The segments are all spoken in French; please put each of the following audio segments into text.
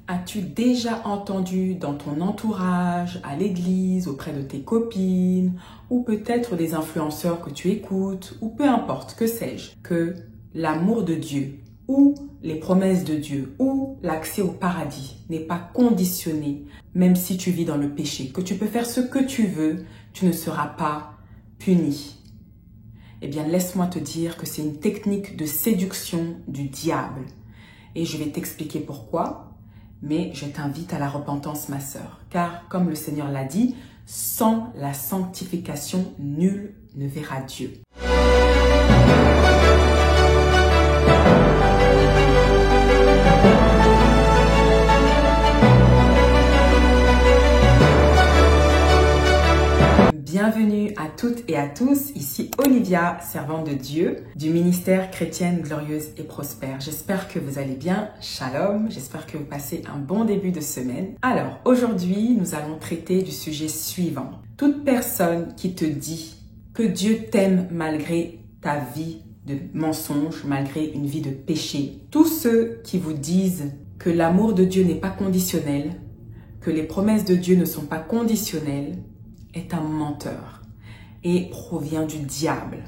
As-tu déjà entendu dans ton entourage, à l'église, auprès de tes copines, ou peut-être des influenceurs que tu écoutes, ou peu importe, que sais-je, que l'amour de Dieu, ou les promesses de Dieu, ou l'accès au paradis n'est pas conditionné, même si tu vis dans le péché, que tu peux faire ce que tu veux, tu ne seras pas puni. Eh bien, laisse-moi te dire que c'est une technique de séduction du diable. Et je vais t'expliquer pourquoi. Mais je t'invite à la repentance, ma sœur, car comme le Seigneur l'a dit, sans la sanctification, nul ne verra Dieu. Bienvenue à toutes et à tous, ici Olivia, servante de Dieu, du ministère Chrétienne Glorieuse et Prospère. J'espère que vous allez bien, shalom, j'espère que vous passez un bon début de semaine. Alors, aujourd'hui, nous allons traiter du sujet suivant. Toute personne qui te dit que Dieu t'aime malgré ta vie de mensonge, malgré une vie de péché. Tous ceux qui vous disent que l'amour de Dieu n'est pas conditionnel, que les promesses de Dieu ne sont pas conditionnelles, est un menteur et provient du diable.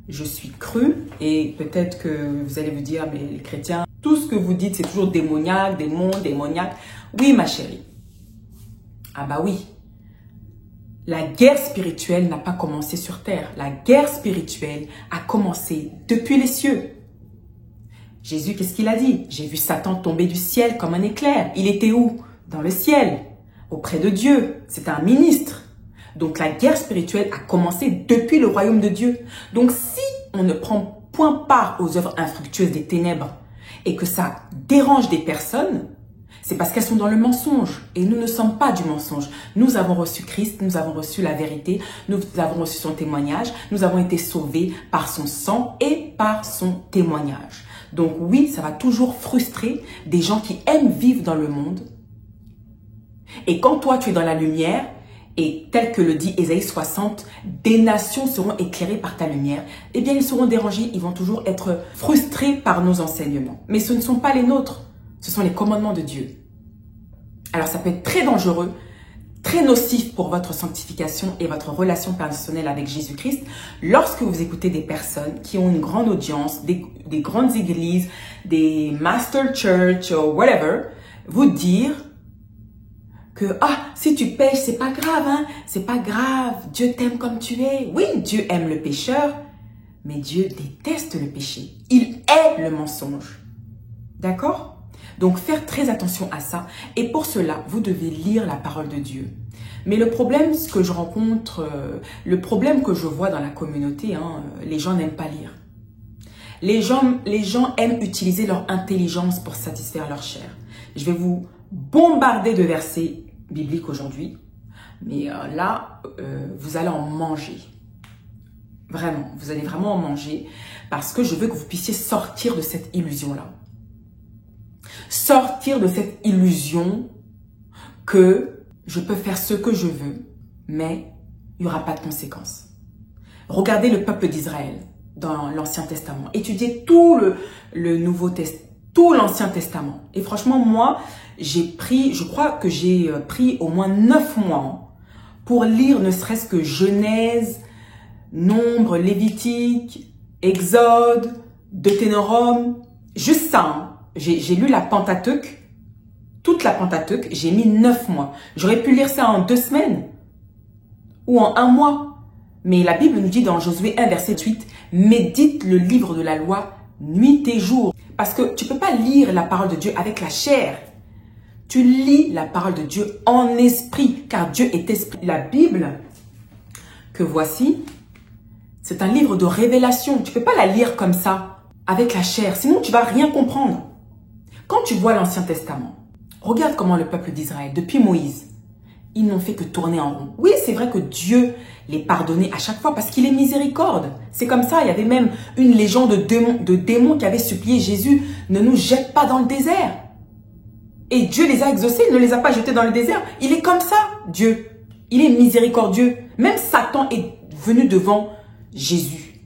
Je suis crue et peut-être que vous allez vous dire, mais les chrétiens, tout ce que vous dites, c'est toujours démoniaque, démon, démoniaque. Oui, ma chérie. Ah bah oui. La guerre spirituelle n'a pas commencé sur terre. La guerre spirituelle a commencé depuis les cieux. Jésus, qu'est-ce qu'il a dit? J'ai vu Satan tomber du ciel comme un éclair. Il était où? Dans le ciel, auprès de Dieu. C'était un ministre. Donc la guerre spirituelle a commencé depuis le royaume de Dieu. Donc si on ne prend point part aux œuvres infructueuses des ténèbres et que ça dérange des personnes, c'est parce qu'elles sont dans le mensonge. Et nous ne sommes pas du mensonge. Nous avons reçu Christ, nous avons reçu la vérité, nous avons reçu son témoignage, nous avons été sauvés par son sang et par son témoignage. Donc oui, ça va toujours frustrer des gens qui aiment vivre dans le monde. Et quand toi tu es dans la lumière, et tel que le dit Ésaïe 60, des nations seront éclairées par ta lumière. Eh bien, ils seront dérangés, ils vont toujours être frustrés par nos enseignements. Mais ce ne sont pas les nôtres, ce sont les commandements de Dieu. Alors, ça peut être très dangereux, très nocif pour votre sanctification et votre relation personnelle avec Jésus-Christ lorsque vous écoutez des personnes qui ont une grande audience, des grandes églises, des master church ou whatever, vous dire que, si tu pêches, c'est pas grave, hein, c'est pas grave, Dieu t'aime comme tu es. Oui, Dieu aime le pécheur, mais Dieu déteste le péché. Il est le mensonge. D'accord? Donc, faire très attention à ça. Et pour cela, vous devez lire la parole de Dieu. Mais le problème, ce que je rencontre, le problème que je vois dans la communauté, les gens n'aiment pas lire. Les gens aiment utiliser leur intelligence pour satisfaire leur chair. Je vais vous bombarder de versets bibliques aujourd'hui, mais là, vous allez en manger. Vraiment, vous allez vraiment en manger parce que je veux que vous puissiez sortir de cette illusion-là. Sortir de cette illusion que je peux faire ce que je veux, mais il n'y aura pas de conséquences. Regardez le peuple d'Israël dans l'Ancien Testament. Étudiez tout le Nouveau Testament, tout l'Ancien Testament. Et franchement, moi, je crois que j'ai pris au moins 9 mois pour lire ne serait-ce que Genèse, Nombre, Lévitique, Exode, Deutéronome, juste ça. J'ai lu la Pentateuque, toute la Pentateuque, j'ai mis 9 mois. J'aurais pu lire ça en 2 semaines ou en 1 mois. Mais la Bible nous dit dans Josué 1, verset 8, « Médite le livre de la loi nuit et jour. » Parce que tu ne peux pas lire la parole de Dieu avec la chair. Tu lis la parole de Dieu en esprit, car Dieu est esprit. La Bible que voici, c'est un livre de révélation. Tu ne peux pas la lire comme ça, avec la chair, sinon tu ne vas rien comprendre. Quand tu vois l'Ancien Testament, regarde comment le peuple d'Israël, depuis Moïse, ils n'ont fait que tourner en rond. Oui, c'est vrai que Dieu les pardonnait à chaque fois parce qu'il est miséricorde. C'est comme ça, il y avait même une légende de démons qui avait supplié Jésus, ne nous jette pas dans le désert. Et Dieu les a exaucés, il ne les a pas jetés dans le désert. Il est comme ça, Dieu. Il est miséricordieux. Même Satan est venu devant Jésus,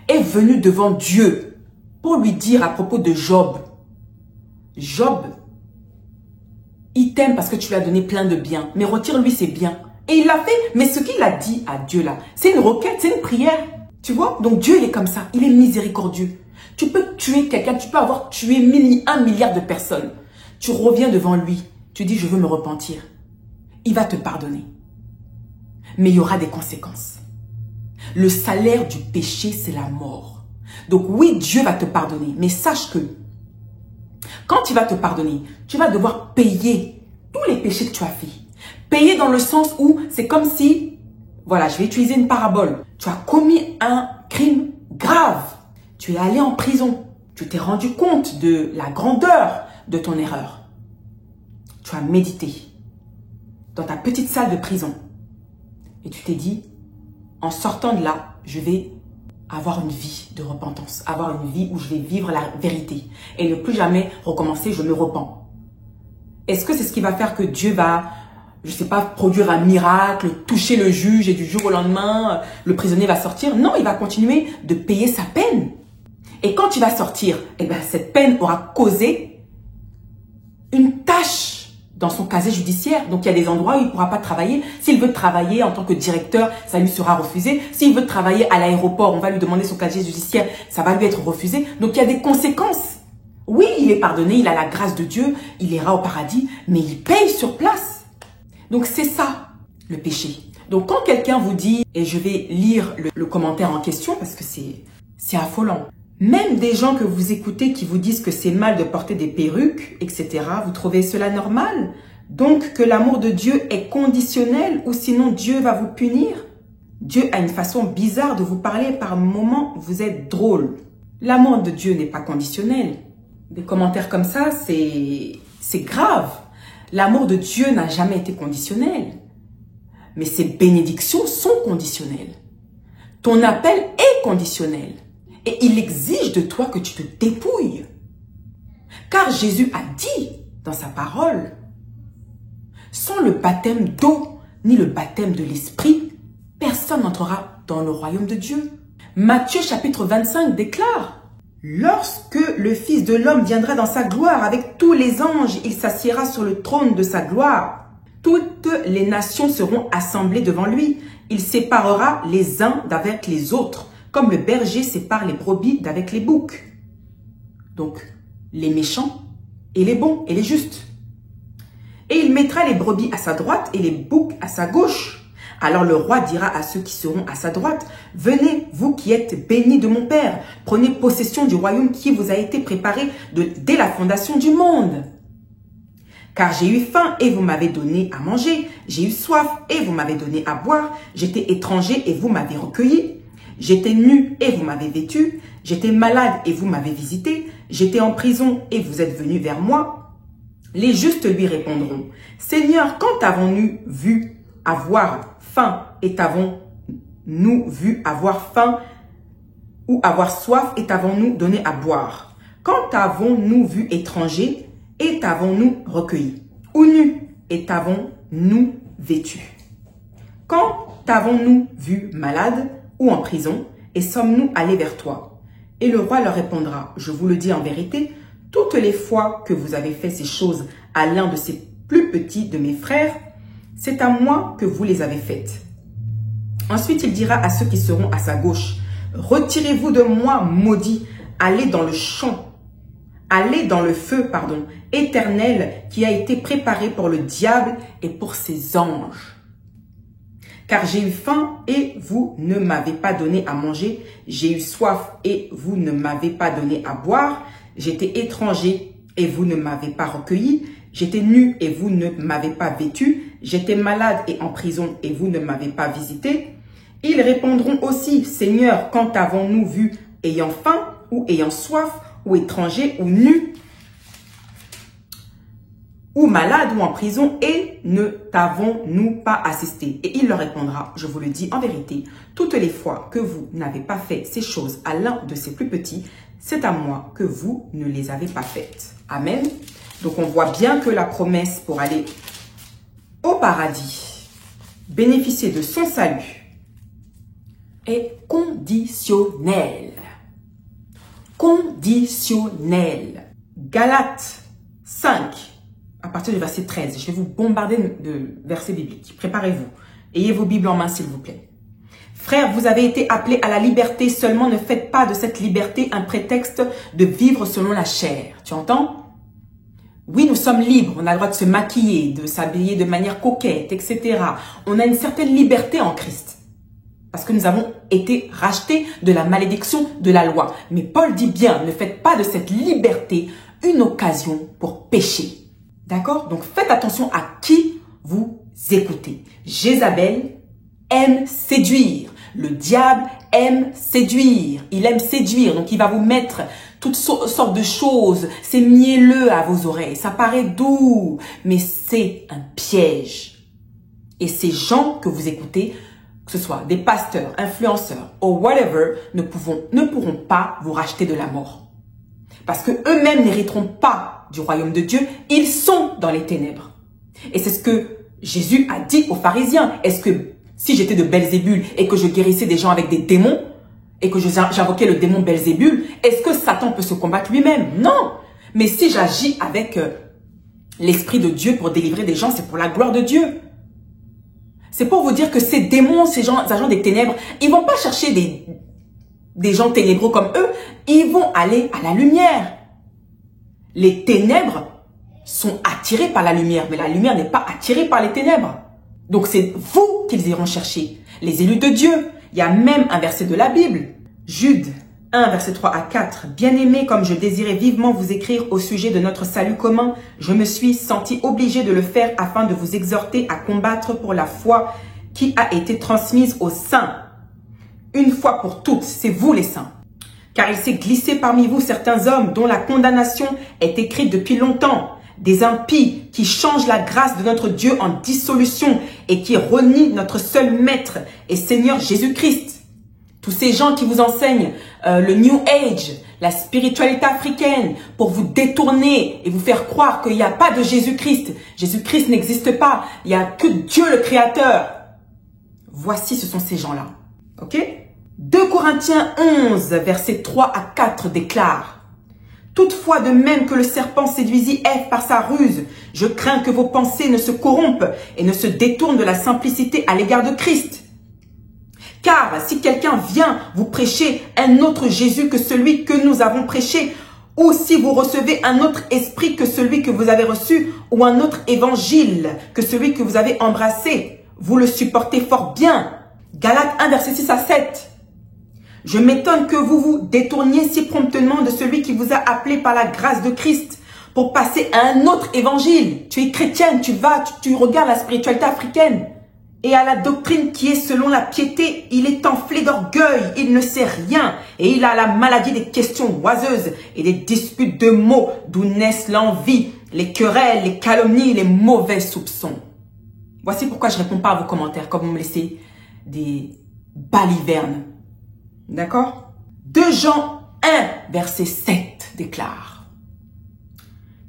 est venu devant Dieu pour lui dire à propos de Job. Job, Il t'aime parce que tu lui as donné plein de biens. Mais retire-lui ses biens. Et il l'a fait. Mais ce qu'il a dit à Dieu là, c'est une requête, c'est une prière. Tu vois? Donc Dieu, il est comme ça. Il est miséricordieux. Tu peux tuer quelqu'un. Tu peux avoir tué 1 milliard de personnes. Tu reviens devant lui. Tu dis, je veux me repentir. Il va te pardonner. Mais il y aura des conséquences. Le salaire du péché, c'est la mort. Donc oui, Dieu va te pardonner. Mais sache que quand il va te pardonner, tu vas devoir payer tous les péchés que tu as fait. Payer dans le sens où c'est comme si, voilà, je vais utiliser une parabole. Tu as commis un crime grave. Tu es allé en prison. Tu t'es rendu compte de la grandeur de ton erreur. Tu as médité dans ta petite salle de prison. Et tu t'es dit, en sortant de là, je vais avoir une vie de repentance, avoir une vie où je vais vivre la vérité et ne plus jamais recommencer, je me repens. Est-ce que c'est ce qui va faire que Dieu va, je sais pas, produire un miracle, toucher le juge et du jour au lendemain, le prisonnier va sortir? Non, il va continuer de payer sa peine. Et quand il va sortir, eh ben, cette peine aura causé une tâche dans son casier judiciaire. Donc, il y a des endroits où il ne pourra pas travailler. S'il veut travailler en tant que directeur, ça lui sera refusé. S'il veut travailler à l'aéroport, on va lui demander son casier judiciaire, ça va lui être refusé. Donc, il y a des conséquences. Oui, il est pardonné, il a la grâce de Dieu, il ira au paradis, mais il paye sur place. Donc, c'est ça, le péché. Donc, quand quelqu'un vous dit, et je vais lire le commentaire en question parce que c'est affolant. Même des gens que vous écoutez qui vous disent que c'est mal de porter des perruques, etc., vous trouvez cela normal? Donc que l'amour de Dieu est conditionnel ou sinon Dieu va vous punir? Dieu a une façon bizarre de vous parler, par moments vous êtes drôle. L'amour de Dieu n'est pas conditionnel. Des commentaires comme ça, c'est grave. L'amour de Dieu n'a jamais été conditionnel. Mais ses bénédictions sont conditionnelles. Ton appel est conditionnel. Et il exige de toi que tu te dépouilles. Car Jésus a dit dans sa parole, sans le baptême d'eau ni le baptême de l'esprit, personne n'entrera dans le royaume de Dieu. Matthieu chapitre 25 déclare, lorsque le Fils de l'homme viendra dans sa gloire avec tous les anges, il s'assiera sur le trône de sa gloire. Toutes les nations seront assemblées devant lui. Il séparera les uns d'avec les autres, comme le berger sépare les brebis d'avec les boucs. Donc, les méchants et les bons et les justes. Et il mettra les brebis à sa droite et les boucs à sa gauche. Alors le roi dira à ceux qui seront à sa droite, « Venez, vous qui êtes bénis de mon Père, prenez possession du royaume qui vous a été préparé dès la fondation du monde. Car j'ai eu faim et vous m'avez donné à manger, j'ai eu soif et vous m'avez donné à boire, j'étais étranger et vous m'avez recueilli. J'étais nu et vous m'avez vêtu, j'étais malade et vous m'avez visité, j'étais en prison et vous êtes venu vers moi. » Les justes lui répondront, « Seigneur, quand avons-nous vu avoir faim et t'avons-nous vu avoir faim ou avoir soif et t'avons-nous donné à boire? Quand avons-nous vu étranger et t'avons-nous recueilli? Ou nu et t'avons-nous vêtu? Quand t'avons-nous vu malade ou en prison, et sommes-nous allés vers toi? Et le roi leur répondra, je vous le dis en vérité, toutes les fois que vous avez fait ces choses à l'un de ces plus petits de mes frères, c'est à moi que vous les avez faites. Ensuite, il dira à ceux qui seront à sa gauche, retirez-vous de moi, maudits, allez dans le champ, allez dans le feu, éternel, qui a été préparé pour le diable et pour ses anges. Car j'ai eu faim et vous ne m'avez pas donné à manger. J'ai eu soif et vous ne m'avez pas donné à boire. J'étais étranger et vous ne m'avez pas recueilli. J'étais nu et vous ne m'avez pas vêtu. J'étais malade et en prison et vous ne m'avez pas visité. Ils répondront aussi, Seigneur, quand avons-nous vu ayant faim ou ayant soif ou étranger ou nu ou malade ou en prison, et ne t'avons-nous pas assisté? Et il leur répondra, je vous le dis en vérité, toutes les fois que vous n'avez pas fait ces choses à l'un de ces plus petits, c'est à moi que vous ne les avez pas faites. Amen. Donc on voit bien que la promesse pour aller au paradis, bénéficier de son salut, est conditionnelle. Conditionnelle. Galates 5, à partir du verset 13. Je vais vous bombarder de versets bibliques. Préparez-vous. Ayez vos Bibles en main, s'il vous plaît. Frères, vous avez été appelés à la liberté, seulement ne faites pas de cette liberté un prétexte de vivre selon la chair. Tu entends? Oui, nous sommes libres, on a le droit de se maquiller, de s'habiller de manière coquette, etc. On a une certaine liberté en Christ. Parce que nous avons été rachetés de la malédiction de la loi. Mais Paul dit bien, ne faites pas de cette liberté une occasion pour pécher. D'accord? Donc faites attention à qui vous écoutez. Jézabel aime séduire. Le diable aime séduire. Il aime séduire. Donc il va vous mettre toutes sortes de choses. C'est mielleux à vos oreilles. Ça paraît doux. Mais c'est un piège. Et ces gens que vous écoutez, que ce soit des pasteurs, influenceurs ou whatever, ne pourront pas vous racheter de la mort. Parce que eux-mêmes n'hériteront pas du royaume de Dieu. Ils sont dans les ténèbres. Et c'est ce que Jésus a dit aux pharisiens. Est-ce que si j'étais de Belzébul et que je guérissais des gens avec des démons et que j'invoquais le démon Belzébul, est-ce que Satan peut se combattre lui-même? Non. Mais si j'agis avec l'Esprit de Dieu pour délivrer des gens, c'est pour la gloire de Dieu. C'est pour vous dire que ces démons, ces agents des ténèbres, ils vont pas chercher des gens ténébreux comme eux. Ils vont aller à la lumière. Les ténèbres sont attirés par la lumière, mais la lumière n'est pas attirée par les ténèbres. Donc c'est vous qu'ils iront chercher, les élus de Dieu. Il y a même un verset de la Bible, Jude 1, verset 3 à 4. Bien-aimés, comme je désirais vivement vous écrire au sujet de notre salut commun, je me suis senti obligé de le faire afin de vous exhorter à combattre pour la foi qui a été transmise aux saints. Une fois pour toutes, c'est vous les saints. Car il s'est glissé parmi vous certains hommes dont la condamnation est écrite depuis longtemps. Des impies qui changent la grâce de notre Dieu en dissolution et qui renient notre seul Maître et Seigneur Jésus-Christ. Tous ces gens qui vous enseignent le New Age, la spiritualité africaine, pour vous détourner et vous faire croire qu'il n'y a pas de Jésus-Christ. Jésus-Christ n'existe pas. Il n'y a que Dieu le Créateur. Voici, ce sont ces gens-là. Ok? 2 Corinthiens 11, versets 3 à 4 déclare: toutefois, de même que le serpent séduisit Ève par sa ruse, je crains que vos pensées ne se corrompent et ne se détournent de la simplicité à l'égard de Christ. Car si quelqu'un vient vous prêcher un autre Jésus que celui que nous avons prêché, ou si vous recevez un autre esprit que celui que vous avez reçu, ou un autre évangile que celui que vous avez embrassé, vous le supportez fort bien. Galates 1, verset 6 à 7. Je m'étonne que vous vous détourniez si promptement de celui qui vous a appelé par la grâce de Christ pour passer à un autre évangile. Tu es chrétienne, tu regardes la spiritualité africaine et à la doctrine qui est selon la piété. Il est enflé d'orgueil, il ne sait rien et il a la maladie des questions oiseuses et des disputes de mots d'où naissent l'envie, les querelles, les calomnies, les mauvais soupçons. Voici pourquoi je ne réponds pas à vos commentaires quand vous me laissez des balivernes. D'accord? 2 Jean 1, verset 7 déclare: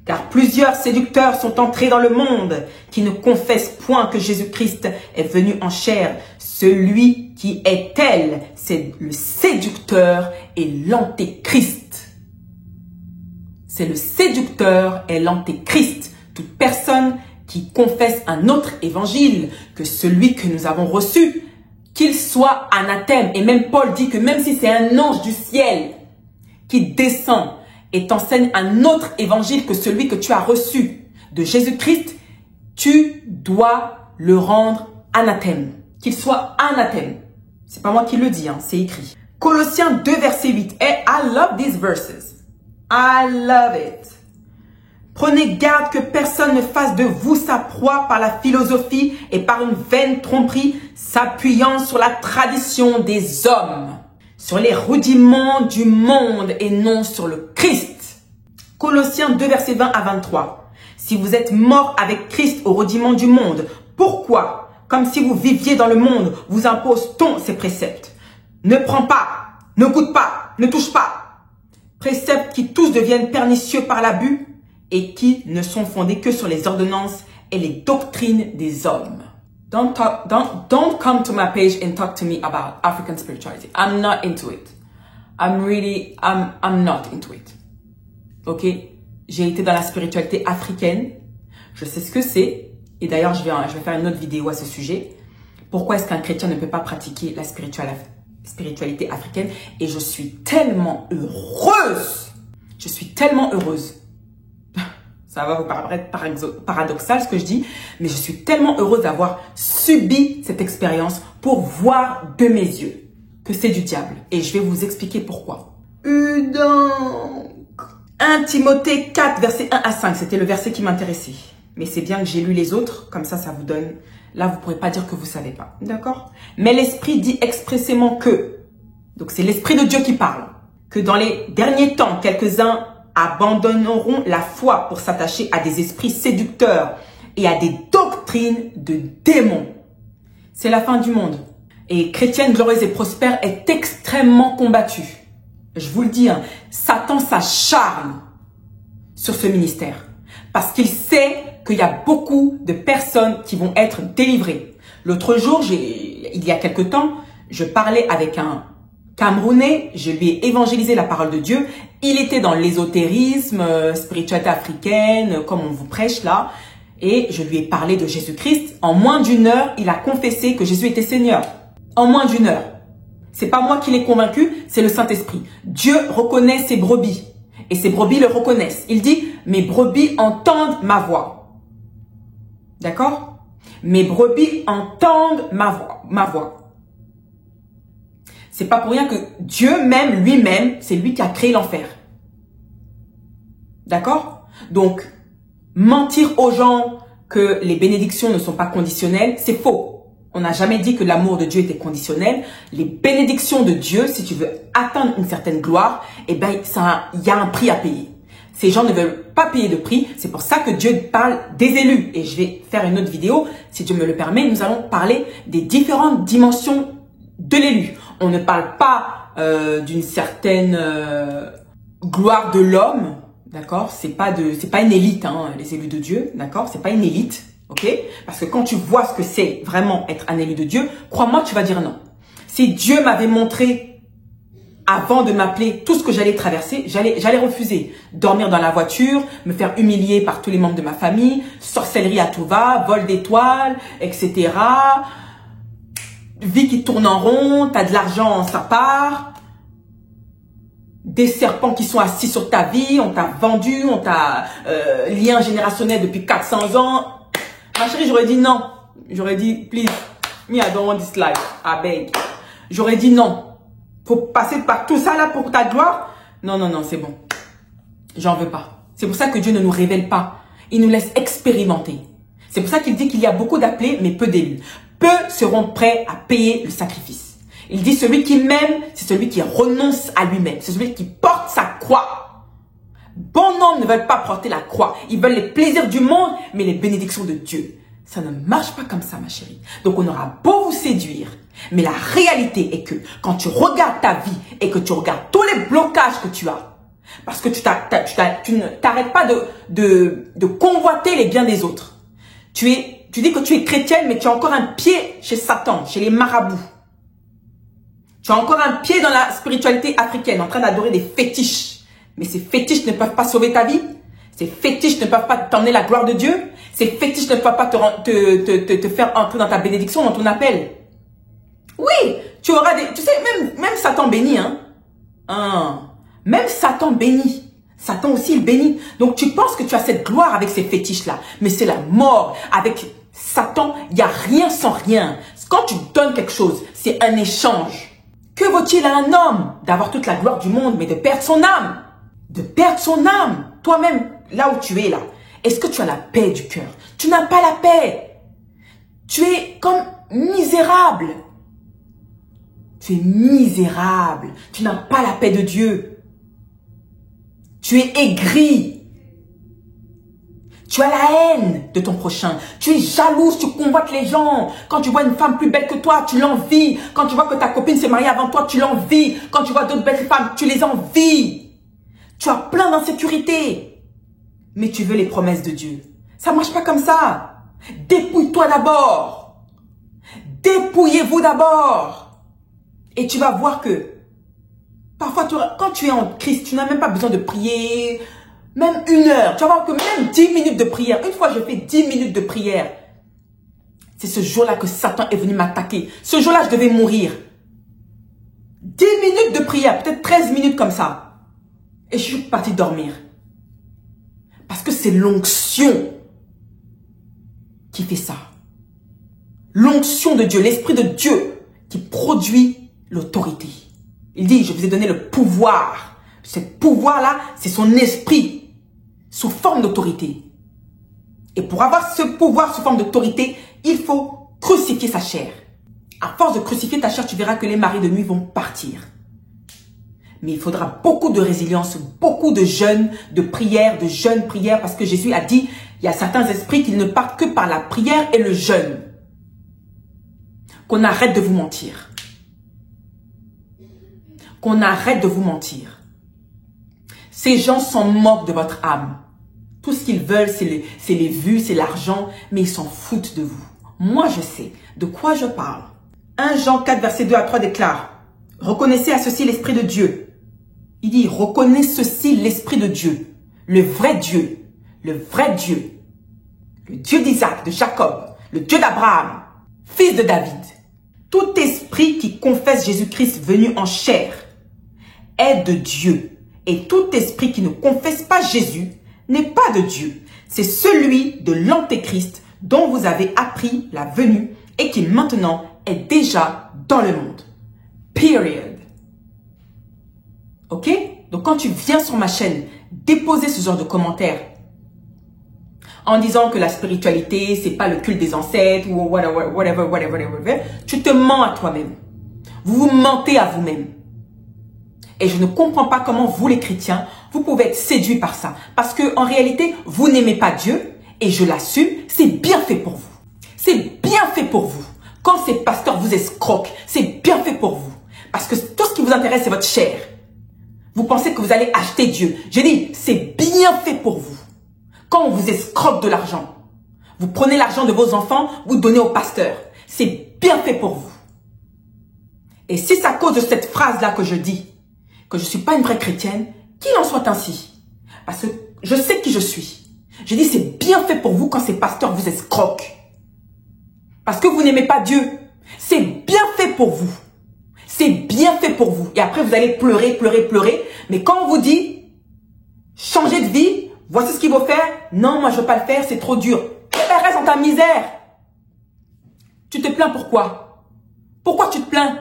car plusieurs séducteurs sont entrés dans le monde qui ne confessent point que Jésus-Christ est venu en chair. Celui qui est tel, c'est le séducteur et l'antéchrist. C'est le séducteur et l'antéchrist. Toute personne qui confesse un autre évangile que celui que nous avons reçu, qu'il soit anathème. Et même Paul dit que même si c'est un ange du ciel qui descend et t'enseigne un autre évangile que celui que tu as reçu de Jésus-Christ, tu dois le rendre anathème. Qu'il soit anathème. C'est pas moi qui le dis, hein, c'est écrit. Colossiens 2, verset 8. Et I love these verses. I love it. Prenez garde que personne ne fasse de vous sa proie par la philosophie et par une vaine tromperie, s'appuyant sur la tradition des hommes, sur les rudiments du monde et non sur le Christ. Colossiens 2, versets 20 à 23. Si vous êtes morts avec Christ au rudiment du monde, pourquoi, comme si vous viviez dans le monde, vous impose-t-on ces préceptes? Ne prends pas, ne goûte pas, ne touche pas. Préceptes qui tous deviennent pernicieux par l'abus et qui ne sont fondés que sur les ordonnances et les doctrines des hommes. Don't come to my page and talk to me about African spirituality. I'm not into it. I'm not into it. Ok? J'ai été dans la spiritualité africaine. Je sais ce que c'est. Et d'ailleurs, je vais faire une autre vidéo à ce sujet. Pourquoi est-ce qu'un chrétien ne peut pas pratiquer la spiritualité africaine? Et je suis tellement heureuse. Je suis tellement heureuse. Ça va vous paraître paradoxal ce que je dis, mais je suis tellement heureuse d'avoir subi cette expérience pour voir de mes yeux que c'est du diable. Et je vais vous expliquer pourquoi. Donc, 1 Timothée 4, verset 1 à 5, c'était le verset qui m'intéressait. Mais c'est bien que j'ai lu les autres, comme ça vous donne... Là, vous ne pourrez pas dire que vous ne savez pas. D'accord? Mais l'Esprit dit expressément que, donc c'est l'Esprit de Dieu qui parle, que dans les derniers temps, quelques-uns abandonneront la foi pour s'attacher à des esprits séducteurs et à des doctrines de démons. C'est la fin du monde. Et Chrétienne glorieuse et prospère est extrêmement combattue. Je vous le dis, hein, Satan s'acharne sur ce ministère. Parce qu'il sait qu'il y a beaucoup de personnes qui vont être délivrées. L'autre jour, il y a quelque temps, je parlais avec un Camerounais, je lui ai évangélisé la parole de Dieu. Il était dans l'ésotérisme, spiritualité africaine, comme on vous prêche là. Et je lui ai parlé de Jésus-Christ. En moins d'une heure, il a confessé que Jésus était Seigneur. En moins d'une heure. C'est pas moi qui l'ai convaincu, c'est le Saint-Esprit. Dieu reconnaît ses brebis. Et ses brebis le reconnaissent. Il dit, mes brebis entendent ma voix. D'accord? Mes brebis entendent ma voix. C'est pas pour rien que Dieu même, lui-même, c'est lui qui a créé l'enfer. D'accord? Donc, mentir aux gens que les bénédictions ne sont pas conditionnelles, c'est faux. On n'a jamais dit que l'amour de Dieu était conditionnel. Les bénédictions de Dieu, si tu veux atteindre une certaine gloire, eh ben, il y a un prix à payer. Ces gens ne veulent pas payer de prix. C'est pour ça que Dieu parle des élus. Et je vais faire une autre vidéo, si Dieu me le permet. Nous allons parler des différentes dimensions de l'élu. On ne parle pas d'une certaine gloire de l'homme, d'accord? C'est pas une élite, hein, les élus de Dieu, d'accord? C'est pas une élite, ok? Parce que quand tu vois ce que c'est vraiment être un élu de Dieu, crois-moi, tu vas dire non. Si Dieu m'avait montré avant de m'appeler tout ce que j'allais traverser, j'allais refuser. Dormir dans la voiture, me faire humilier par tous les membres de ma famille, sorcellerie à tout va, vol d'étoiles, etc. Vie qui tourne en rond, t'as de l'argent, ça part. Des serpents qui sont assis sur ta vie, on t'a vendu, on t'a lien générationnel depuis 400 ans. Ma chérie, j'aurais dit non. J'aurais dit, please, me, I don't want this life, I beg. J'aurais dit non. Faut passer par tout ça là pour ta gloire? Non, non, non, c'est bon. J'en veux pas. C'est pour ça que Dieu ne nous révèle pas. Il nous laisse expérimenter. C'est pour ça qu'il dit qu'il y a beaucoup d'appelés, mais peu d'élus. Peu seront prêts à payer le sacrifice. Il dit celui qui m'aime, c'est celui qui renonce à lui-même. C'est celui qui porte sa croix. Bon nombre ne veulent pas porter la croix. Ils veulent les plaisirs du monde, mais les bénédictions de Dieu. Ça ne marche pas comme ça, ma chérie. Donc, on aura beau vous séduire, mais la réalité est que quand tu regardes ta vie et que tu regardes tous les blocages que tu as, parce que tu ne t'arrêtes pas de convoiter les biens des autres. Tu dis que tu es chrétienne, mais tu as encore un pied chez Satan, chez les marabouts. Tu as encore un pied dans la spiritualité africaine, en train d'adorer des fétiches. Mais ces fétiches ne peuvent pas sauver ta vie. Ces fétiches ne peuvent pas t'emmener la gloire de Dieu. Ces fétiches ne peuvent pas te faire entrer dans ta bénédiction, dans ton appel. Oui, tu auras des... Tu sais, même Satan bénit, hein. Même Satan bénit. Satan aussi, il bénit. Donc, tu penses que tu as cette gloire avec ces fétiches-là. Mais c'est la mort. Avec Satan, il n'y a rien sans rien. Quand tu donnes quelque chose, c'est un échange. Que vaut-il à un homme d'avoir toute la gloire du monde, mais de perdre son âme? De perdre son âme. Toi-même, là où tu es là. Est-ce que tu as la paix du cœur? Tu n'as pas la paix. Tu es comme misérable. Tu es misérable. Tu n'as pas la paix de Dieu. Tu es aigri. Tu as la haine de ton prochain. Tu es jalouse, tu convoites les gens. Quand tu vois une femme plus belle que toi, tu l'envies. Quand tu vois que ta copine s'est mariée avant toi, tu l'envies. Quand tu vois d'autres belles femmes, tu les envies. Tu as plein d'insécurité. Mais tu veux les promesses de Dieu. Ça ne marche pas comme ça. Dépouille-toi d'abord. Dépouillez-vous d'abord. Et tu vas voir que parfois, quand tu es en Christ, tu n'as même pas besoin de prier. Même 1 heure. Tu vas voir que même 10 minutes de prière. Une fois, je fais 10 minutes de prière. C'est ce jour-là que Satan est venu m'attaquer. Ce jour-là, je devais mourir. 10 minutes de prière, peut-être 13 minutes comme ça. Et je suis partie dormir. Parce que c'est l'onction qui fait ça. L'onction de Dieu, l'Esprit de Dieu qui produit l'autorité. Il dit, je vous ai donné le pouvoir. Ce pouvoir-là, c'est son esprit sous forme d'autorité. Et pour avoir ce pouvoir sous forme d'autorité, il faut crucifier sa chair. À force de crucifier ta chair, tu verras que les maris de nuit vont partir. Mais il faudra beaucoup de résilience, beaucoup de jeûnes, de prières, de jeûnes prières, parce que Jésus a dit, il y a certains esprits qui ne partent que par la prière et le jeûne. Qu'on arrête de vous mentir. Qu'on arrête de vous mentir. Ces gens s'en moquent de votre âme. Tout ce qu'ils veulent, c'est les vues, c'est l'argent, mais ils s'en foutent de vous. Moi, je sais de quoi je parle. 1 Jean 4, verset 2 à 3 déclare, « Reconnaissez à ceci l'Esprit de Dieu. » Il dit, « Reconnaissez ceci l'Esprit de Dieu, le vrai Dieu, le Dieu d'Isaac, de Jacob, le Dieu d'Abraham, fils de David. Tout esprit qui confesse Jésus-Christ venu en chair est de Dieu. Et tout esprit qui ne confesse pas Jésus n'est pas de Dieu. C'est celui de l'Antéchrist dont vous avez appris la venue et qui maintenant est déjà dans le monde. Period. Ok? Donc quand tu viens sur ma chaîne déposer ce genre de commentaires en disant que la spiritualité, c'est pas le culte des ancêtres ou whatever, tu te mens à toi-même. Vous vous mentez à vous-même. Et je ne comprends pas comment vous, les chrétiens, vous pouvez être séduits par ça. Parce que en réalité, vous n'aimez pas Dieu, et je l'assume, c'est bien fait pour vous. C'est bien fait pour vous. Quand ces pasteurs vous escroquent, c'est bien fait pour vous. Parce que tout ce qui vous intéresse, c'est votre chair. Vous pensez que vous allez acheter Dieu. J'ai dit, c'est bien fait pour vous. Quand on vous escroque de l'argent, vous prenez l'argent de vos enfants, vous donnez au pasteur. C'est bien fait pour vous. Et si c'est à cause de cette phrase-là que je dis, que je ne suis pas une vraie chrétienne, qu'il en soit ainsi. Parce que je sais qui je suis. J'ai dit, c'est bien fait pour vous quand ces pasteurs vous escroquent. Parce que vous n'aimez pas Dieu. C'est bien fait pour vous. C'est bien fait pour vous. Et après, vous allez pleurer. Mais quand on vous dit, changez de vie, voici ce qu'il faut faire. Non, moi, je ne veux pas le faire, c'est trop dur. Eh bien, reste dans ta misère. Tu te plains pourquoi? Pourquoi tu te plains?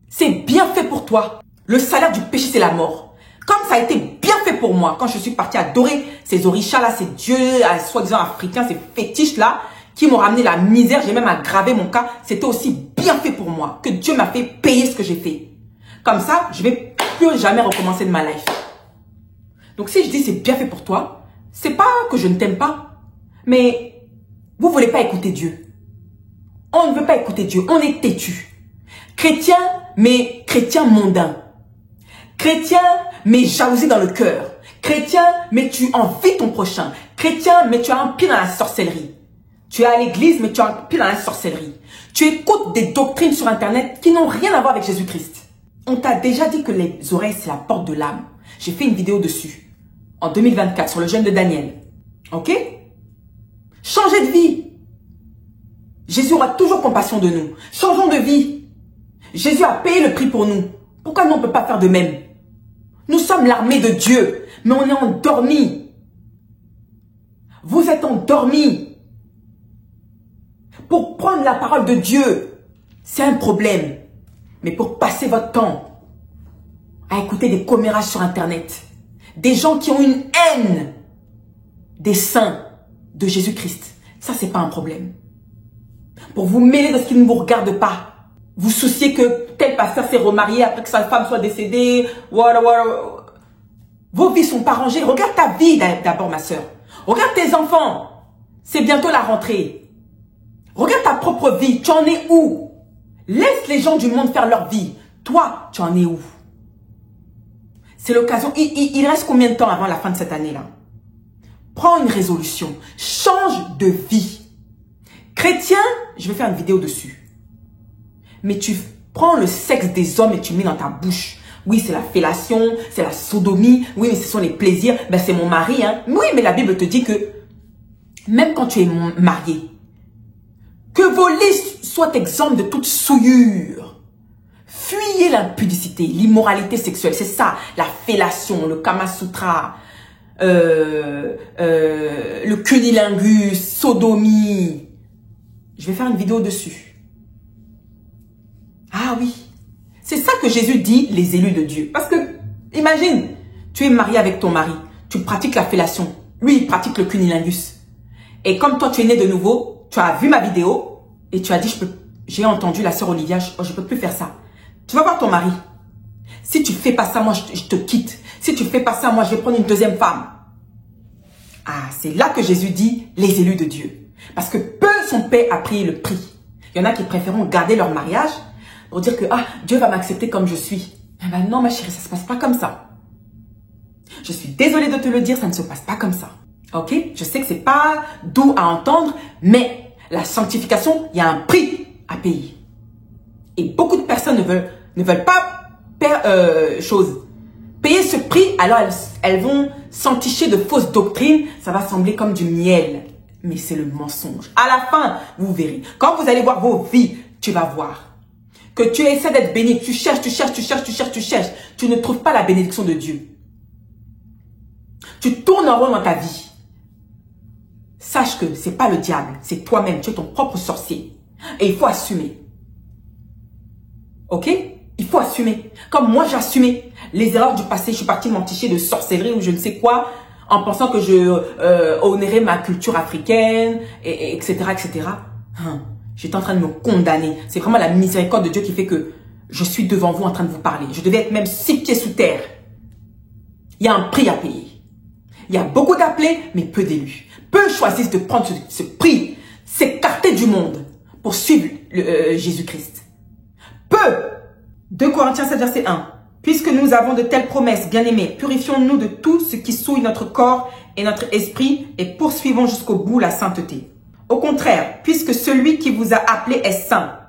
C'est bien fait pour toi. Le salaire du péché, c'est la mort. Comme ça a été bien fait pour moi, quand je suis partie adorer ces orishas-là, ces dieux, soi-disant africains, ces fétiches-là, qui m'ont ramené la misère, j'ai même aggravé mon cas, c'était aussi bien fait pour moi, que Dieu m'a fait payer ce que j'ai fait. Comme ça, je ne vais plus jamais recommencer de ma life. Donc si je dis c'est bien fait pour toi, c'est pas que je ne t'aime pas, mais vous ne voulez pas écouter Dieu. On ne veut pas écouter Dieu, on est têtu. Chrétien, mais chrétien mondain. Chrétien, mais jalousie dans le cœur. Chrétien, mais tu envies ton prochain. Chrétien, mais tu as un pied dans la sorcellerie. Tu es à l'église, mais tu as un pied dans la sorcellerie. Tu écoutes des doctrines sur Internet qui n'ont rien à voir avec Jésus-Christ. On t'a déjà dit que les oreilles, c'est la porte de l'âme. J'ai fait une vidéo dessus. En 2024, sur le jeûne de Daniel. Ok? Changez de vie. Jésus aura toujours compassion de nous. Changeons de vie. Jésus a payé le prix pour nous. Pourquoi nous, on ne peut pas faire de même? Nous sommes l'armée de Dieu, mais on est endormis. Vous êtes endormis. Pour prendre la parole de Dieu, c'est un problème. Mais pour passer votre temps à écouter des commérages sur Internet, des gens qui ont une haine des saints de Jésus-Christ, ça, c'est pas un problème. Pour vous mêler de ce qui ne vous regarde pas, vous souciez que tel pasteur s'est remarié après que sa femme soit décédée. Voilà. Vos vies sont pas rangées. Regarde ta vie d'abord, ma soeur. Regarde tes enfants. C'est bientôt la rentrée. Regarde ta propre vie. Tu en es où? Laisse les gens du monde faire leur vie. Toi, tu en es où? C'est l'occasion. Il reste combien de temps avant la fin de cette année-là? Prends une résolution. Change de vie. Chrétien, je vais faire une vidéo dessus. Mais tu prends le sexe des hommes et tu mets dans ta bouche. Oui, c'est la fellation, c'est la sodomie. Oui, mais ce sont les plaisirs. Ben, c'est mon mari, hein. Oui, mais la Bible te dit que même quand tu es marié, que vos lits soient exempts de toute souillure. Fuyez l'impudicité, l'immoralité sexuelle. C'est ça, la fellation, le Kama Sutra, le cunnilingus, sodomie. Je vais faire une vidéo dessus. Ah oui. C'est ça que Jésus dit, les élus de Dieu. Parce que, imagine, tu es marié avec ton mari, tu pratiques la fellation, lui il pratique le cunnilingus. Et comme toi tu es né de nouveau, tu as vu ma vidéo et tu as dit, j'ai entendu la sœur Olivia, je ne peux plus faire ça. Tu vas voir ton mari. Si tu fais pas ça, moi je te quitte. Si tu fais pas ça, moi je vais prendre une deuxième femme. Ah, c'est là que Jésus dit, les élus de Dieu. Parce que peu son Père a payé le prix. Il y en a qui préféreront garder leur mariage pour dire que ah, Dieu va m'accepter comme je suis. Eh ben non ma chérie, ça se passe pas comme ça. Je suis désolée de te le dire, ça ne se passe pas comme ça. Ok? Je sais que c'est pas doux à entendre, mais la sanctification, il y a un prix à payer. Et beaucoup de personnes ne veulent pas payer ce prix, alors elles vont s'enticher de fausses doctrines, ça va sembler comme du miel. Mais c'est le mensonge. À la fin, vous verrez. Quand vous allez voir vos vies, tu vas voir que tu essaies d'être béni, tu cherches, tu ne trouves pas la bénédiction de Dieu. Tu tournes en rond dans ta vie. Sache que ce n'est pas le diable, c'est toi-même, tu es ton propre sorcier. Et il faut assumer. Ok? Il faut assumer. Comme moi, j'ai assumé les erreurs du passé. Je suis partie m'enticher de sorcellerie ou je ne sais quoi, en pensant que je honorais ma culture africaine, etc., etc. J'étais en train de me condamner. C'est vraiment la miséricorde de Dieu qui fait que je suis devant vous en train de vous parler. Je devais être même 6 pieds sous terre. Il y a un prix à payer. Il y a beaucoup d'appelés, mais peu d'élus. Peu choisissent de prendre ce prix, s'écarter du monde pour suivre Jésus-Christ. Peu. 2 Corinthiens 7, verset 1. Puisque nous avons de telles promesses, bien-aimés, purifions-nous de tout ce qui souille notre corps et notre esprit et poursuivons jusqu'au bout la sainteté. Au contraire, puisque celui qui vous a appelé est saint,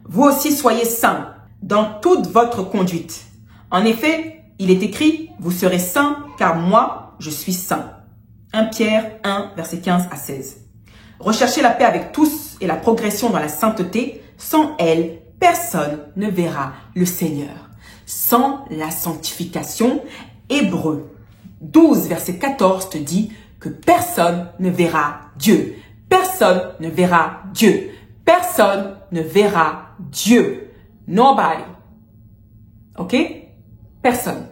vous aussi soyez saints dans toute votre conduite. En effet, il est écrit, vous serez saints car moi, je suis saint. 1 Pierre 1, verset 15 à 16. Recherchez la paix avec tous et la progression dans la sainteté. Sans elle, personne ne verra le Seigneur. Sans la sanctification, Hébreux 12, verset 14 te dit que personne ne verra Dieu. Personne ne verra Dieu. Personne ne verra Dieu. Nobody. Ok? Personne.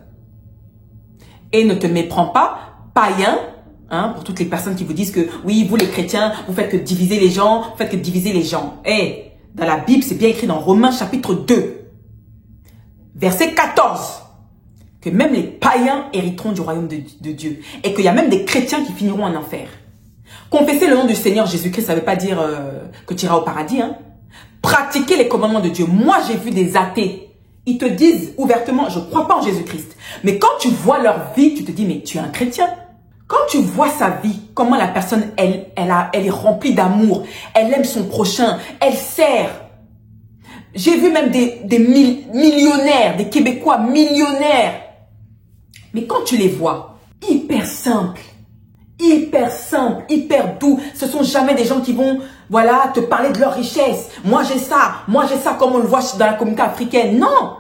Et ne te méprends pas, païen, hein, pour toutes les personnes qui vous disent que oui, vous les chrétiens, vous faites que diviser les gens, vous faites que diviser les gens. Eh, dans la Bible, c'est bien écrit dans Romains chapitre 2, verset 14, que même les païens hériteront du royaume de Dieu. Et qu'il y a même des chrétiens qui finiront en enfer. Confesser le nom du Seigneur Jésus-Christ, ça ne veut pas dire que tu iras au paradis. Hein. Pratiquer les commandements de Dieu. Moi, j'ai vu des athées. Ils te disent ouvertement, je ne crois pas en Jésus-Christ. Mais quand tu vois leur vie, tu te dis, mais tu es un chrétien. Quand tu vois sa vie, comment la personne, elle est remplie d'amour. Elle aime son prochain. Elle sert. J'ai vu même des millionnaires, des Québécois millionnaires. Mais quand tu les vois, hyper simples, hyper doux. Ce sont jamais des gens qui vont, voilà, te parler de leur richesse. Moi j'ai ça, comme on le voit dans la communauté africaine. Non.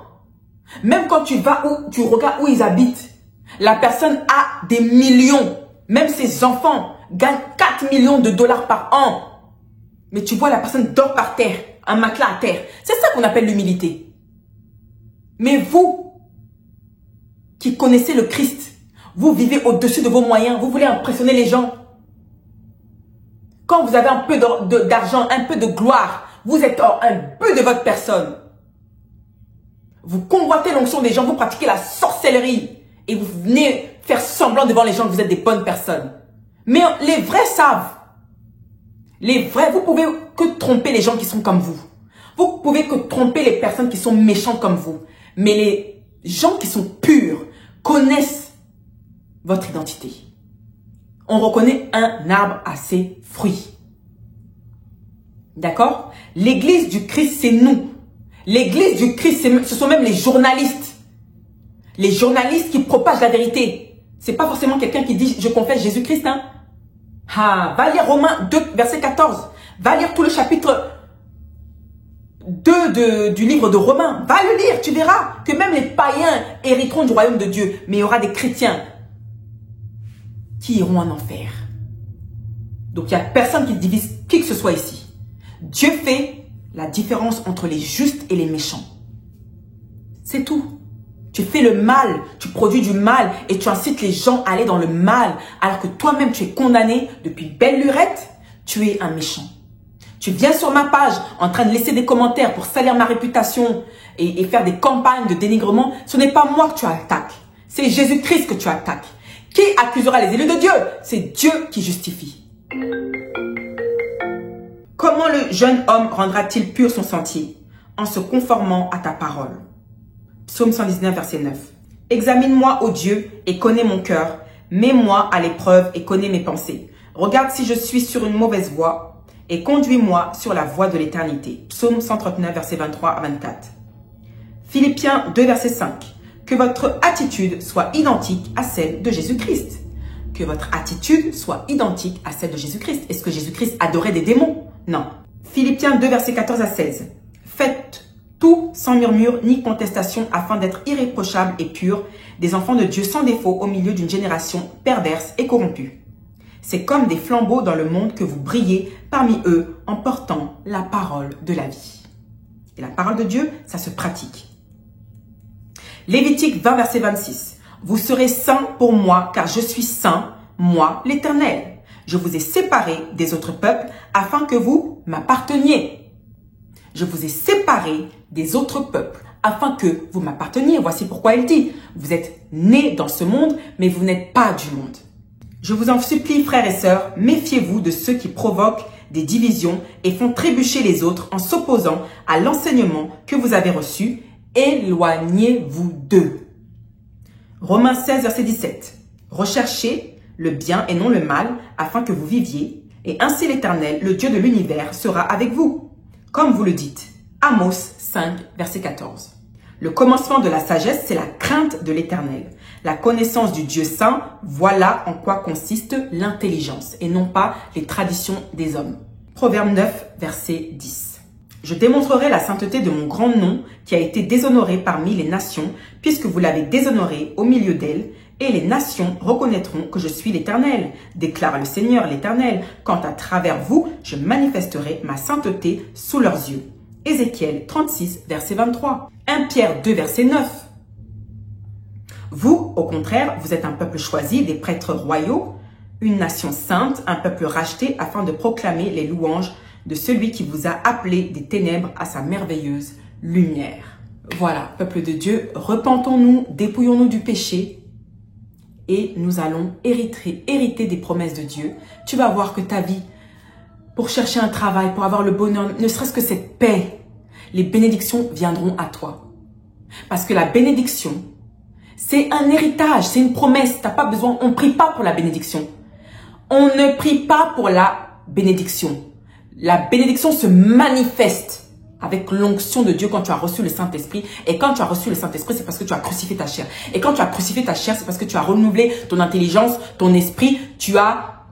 Même quand tu vas où, tu regardes où ils habitent, la personne a des millions. Même ses enfants gagnent 4 millions de dollars par an. Mais tu vois la personne dort par terre, un matelas à terre. C'est ça qu'on appelle l'humilité. Mais vous, qui connaissez le Christ, vous vivez au-dessus de vos moyens. Vous voulez impressionner les gens. Quand vous avez un peu d'argent, un peu de gloire, vous êtes un peu de votre personne. Vous convoitez l'onction des gens, vous pratiquez la sorcellerie. Et vous venez faire semblant devant les gens que vous êtes des bonnes personnes. Mais les vrais savent. Les vrais, vous pouvez que tromper les gens qui sont comme vous. Vous pouvez que tromper les personnes qui sont méchantes comme vous. Mais les gens qui sont purs connaissent votre identité. On reconnaît un arbre à ses fruits. D'accord? L'église du Christ, c'est nous. L'église du Christ, ce sont même les journalistes. Les journalistes qui propagent la vérité. C'est pas forcément quelqu'un qui dit « je confesse Jésus-Christ ». Hein. Ah, va lire Romains 2, verset 14. Va lire tout le chapitre 2 du livre de Romains. Va le lire, tu verras que même les païens hériteront du royaume de Dieu. Mais il y aura des chrétiens qui iront en enfer. Donc il n'y a personne qui divise qui que ce soit ici. Dieu fait la différence entre les justes et les méchants. C'est tout. Tu fais le mal, tu produis du mal et tu incites les gens à aller dans le mal alors que toi-même tu es condamné depuis belle lurette, tu es un méchant. Tu viens sur ma page en train de laisser des commentaires pour salir ma réputation et faire des campagnes de dénigrement. Ce n'est pas moi que tu attaques, c'est Jésus-Christ que tu attaques. Qui accusera les élus de Dieu? C'est Dieu qui justifie. Comment le jeune homme rendra-t-il pur son sentier? En se conformant à ta parole. Psaume 119, verset 9. Examine-moi, ô Dieu, et connais mon cœur. Mets-moi à l'épreuve et connais mes pensées. Regarde si je suis sur une mauvaise voie et conduis-moi sur la voie de l'éternité. Psaume 139, verset 23 à 24. Philippiens 2, verset 5. Que votre attitude soit identique à celle de Jésus-Christ. Que votre attitude soit identique à celle de Jésus-Christ. Est-ce que Jésus-Christ adorait des démons? Non. Philippiens 2, verset 14 à 16. Faites tout sans murmure ni contestation afin d'être irréprochables et purs, des enfants de Dieu sans défaut au milieu d'une génération perverse et corrompue. C'est comme des flambeaux dans le monde que vous brillez parmi eux en portant la parole de la vie. Et la parole de Dieu, ça se pratique. Lévitique 20, verset 26. Vous serez saints pour moi, car je suis saint, moi l'Éternel. Je vous ai séparés des autres peuples afin que vous m'apparteniez. Je vous ai séparés des autres peuples afin que vous m'apparteniez. Voici pourquoi il dit, vous êtes nés dans ce monde, mais vous n'êtes pas du monde. Je vous en supplie, frères et sœurs, méfiez-vous de ceux qui provoquent des divisions et font trébucher les autres en s'opposant à l'enseignement que vous avez reçu. Éloignez-vous d'eux. Romains 16, verset 17. Recherchez le bien et non le mal, afin que vous viviez, et ainsi l'Éternel, le Dieu de l'univers, sera avec vous. Comme vous le dites. Amos 5, verset 14. Le commencement de la sagesse, c'est la crainte de l'Éternel. La connaissance du Dieu saint, voilà en quoi consiste l'intelligence, et non pas les traditions des hommes. Proverbe 9, verset 10. Je démontrerai la sainteté de mon grand nom qui a été déshonoré parmi les nations, puisque vous l'avez déshonoré au milieu d'elles, et les nations reconnaîtront que je suis l'Éternel, déclare le Seigneur l'Éternel, quand à travers vous, je manifesterai ma sainteté sous leurs yeux. Ézéchiel 36, verset 23. 1 Pierre 2, verset 9. Vous, au contraire, vous êtes un peuple choisi, des prêtres royaux, une nation sainte, un peuple racheté, afin de proclamer les louanges de celui qui vous a appelé des ténèbres à sa merveilleuse lumière. Voilà, peuple de Dieu, repentons-nous, dépouillons-nous du péché et nous allons hériter des promesses de Dieu. Tu vas voir que ta vie, pour chercher un travail, pour avoir le bonheur, ne serait-ce que cette paix, les bénédictions viendront à toi. Parce que la bénédiction, c'est un héritage, c'est une promesse. T'as pas besoin, on ne prie pas pour la bénédiction. On ne prie pas pour la bénédiction. La bénédiction se manifeste avec l'onction de Dieu quand tu as reçu le Saint-Esprit. Et quand tu as reçu le Saint-Esprit, c'est parce que tu as crucifié ta chair. Et quand tu as crucifié ta chair, c'est parce que tu as renouvelé ton intelligence, ton esprit. Tu as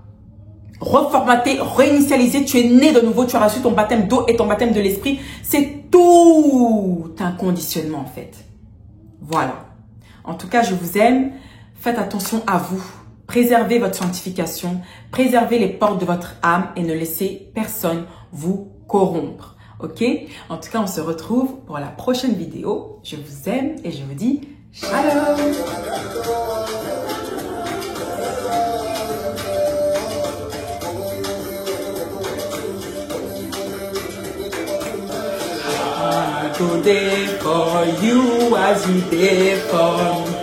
reformaté, réinitialisé. Tu es né de nouveau. Tu as reçu ton baptême d'eau et ton baptême de l'esprit. C'est tout un conditionnement en fait. Voilà. En tout cas, je vous aime. Faites attention à vous. Préservez votre sanctification, préservez les portes de votre âme et ne laissez personne vous corrompre. Ok? En tout cas, on se retrouve pour la prochaine vidéo. Je vous aime et je vous dis shalom! I go there for you as you there for me.